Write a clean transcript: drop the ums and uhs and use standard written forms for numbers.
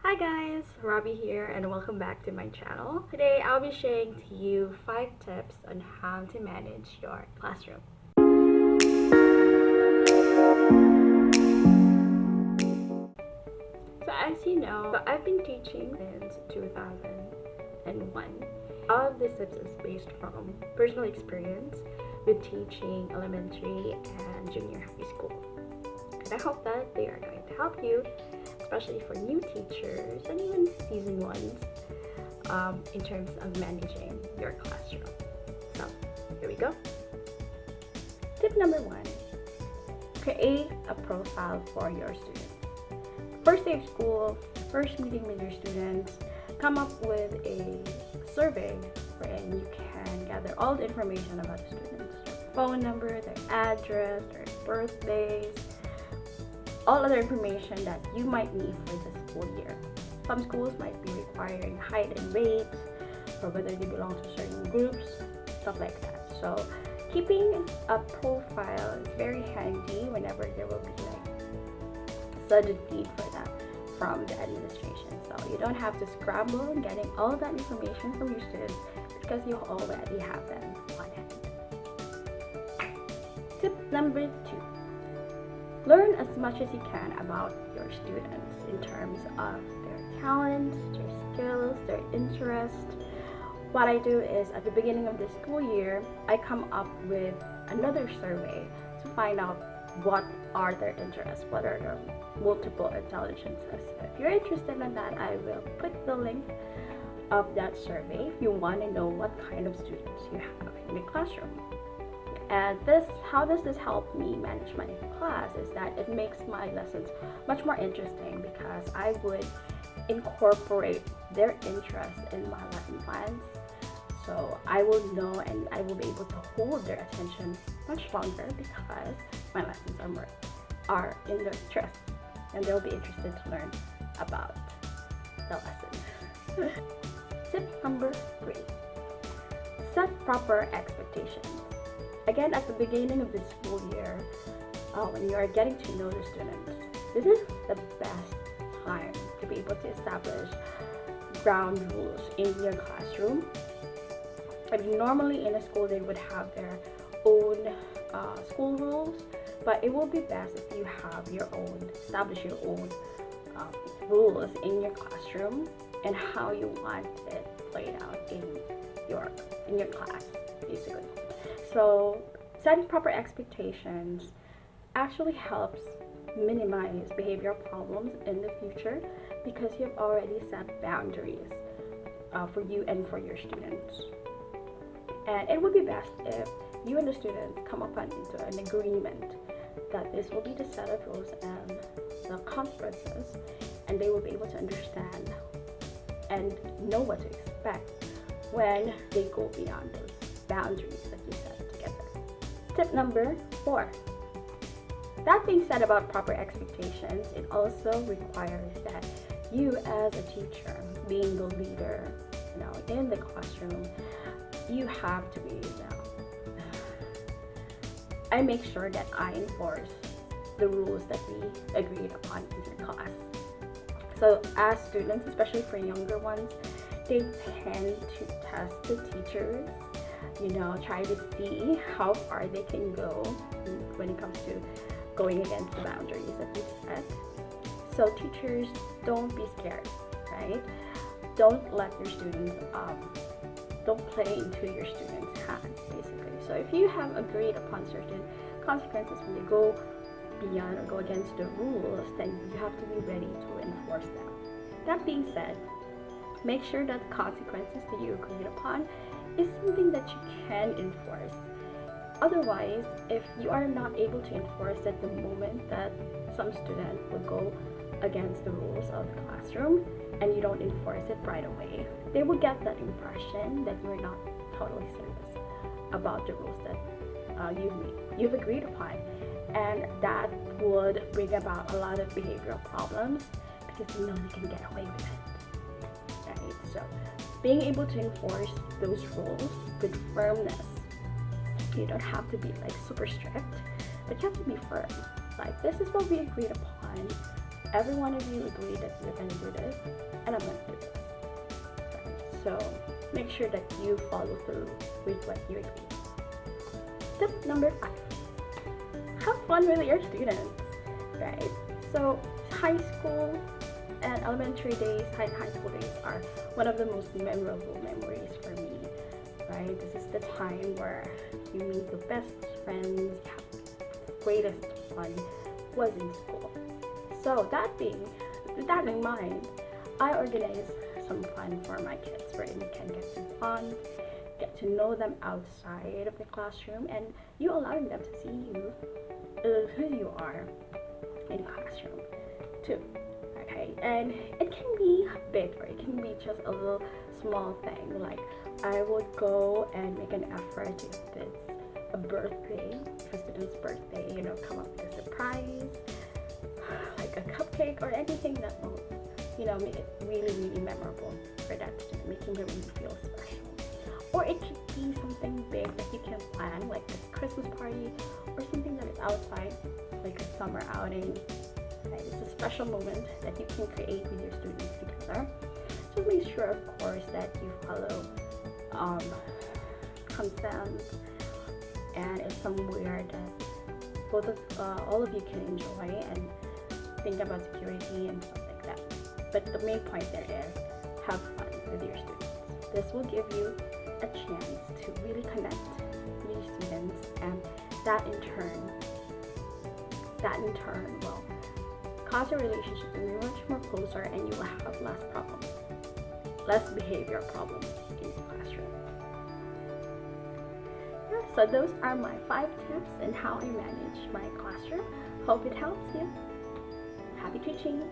Hi guys, Robbie here and welcome back to my channel. Today I'll be sharing to you 5 tips on how to manage your classroom. So as you know, I've been teaching since 2001. All of this tips is based from personal experience with teaching elementary and junior high school. And I hope that they are going to help you, especially for new teachers and even seasoned ones, in terms of managing your classroom. So, here we go. Tip number 1, create a profile for your students. First day of school, first meeting with your students, come up with a survey wherein you can gather all the information about the students. Their phone number, their address, their birthdays, all other information that you might need for the school year. Some schools might be requiring height and weight, or whether they belong to certain groups, stuff like that. So keeping a profile is very handy whenever there will be sudden need for that from the administration. So you don't have to scramble in getting all that information from your students because you already have them on hand. Tip number 2. Learn as much as you can about your students in terms of their talents, their skills, their interests. What I do is at the beginning of the school year, I come up with another survey to find out what are their interests, what are their multiple intelligences. If you're interested in that, I will put the link of that survey if you want to know what kind of students you have in your classroom. And how does this help me manage my class is that it makes my lessons much more interesting because I would incorporate their interest in my lesson plans. So I will know and I will be able to hold their attention much longer because my lessons are in their interests and they'll be interested to learn about the lesson. Tip number 3. Set proper expectations. Again, at the beginning of the school year, when you are getting to know the students, this is the best time to be able to establish ground rules in your classroom. Normally in a school they would have their own school rules, but it will be best if you have establish your own rules in your classroom and how you want it played out in your class, basically. So setting proper expectations actually helps minimize behavioral problems in the future because you've already set boundaries for you and for your students. And it would be best if you and the student come up into an agreement that this will be the set of rules and the consequences, and they will be able to understand and know what to expect when they go beyond those boundaries that you set together. Tip number 4. That being said about proper expectations, it also requires that you as a teacher, being the leader, in the classroom, you have to be, I make sure that I enforce the rules that we agreed upon in the class. So as students, especially for younger ones, they tend to test the teachers, try to see how far they can go when it comes to going against the boundaries that we've set. So teachers, don't be scared, right? Don't let your students, don't play into your students' hands, basically. So if you have agreed upon certain consequences when you go beyond or go against the rules, then you have to be ready to enforce them. That being said, make sure that the consequences that you agreed upon is something that you can enforce. Otherwise, if you are not able to enforce at the moment that some student will go against the rules of the classroom and you don't enforce it right away, they will get that impression that you're not totally serious about the rules that you've agreed upon, and that would bring about a lot of behavioral problems because they can get away with it. Right? So being able to enforce those rules with firmness. You don't have to be super strict, but you have to be firm. This is what we agreed upon. Every one of you agreed that you're going to do this. sure that you follow through with what you agree. Tip number 5, have fun with your students, right? So high school and elementary days, high school days are one of the most memorable memories for me, right? This is the time where you meet the best friends, you have the greatest fun was in school. So with that in mind, I organize some fun for my kids where we can get some fun, get to know them outside of the classroom, and you allowing them to see you, who you are in the classroom too. Okay, and it can be big or it can be just a little small thing. Like I would go and make an effort if it's a birthday, if a student's birthday, come up with a surprise, like a cupcake or anything that will, make it really, really memorable for that student, making them really feel special. Or it could be something big that you can plan, like a Christmas party or something that is outside, like a summer outing. Right? It's a special moment that you can create with your students together. Just make sure, of course, that you follow consent, and it's somewhere that all of you can enjoy and think about security and stuff like that. But the main point there is have fun with your students. This will give you a chance to really connect with your students, and that in turn will cause your relationship to be much more closer, and you will have less behavior problems in the classroom. Yeah, so those are my 5 tips on how I manage my classroom. Hope it helps you. Happy teaching!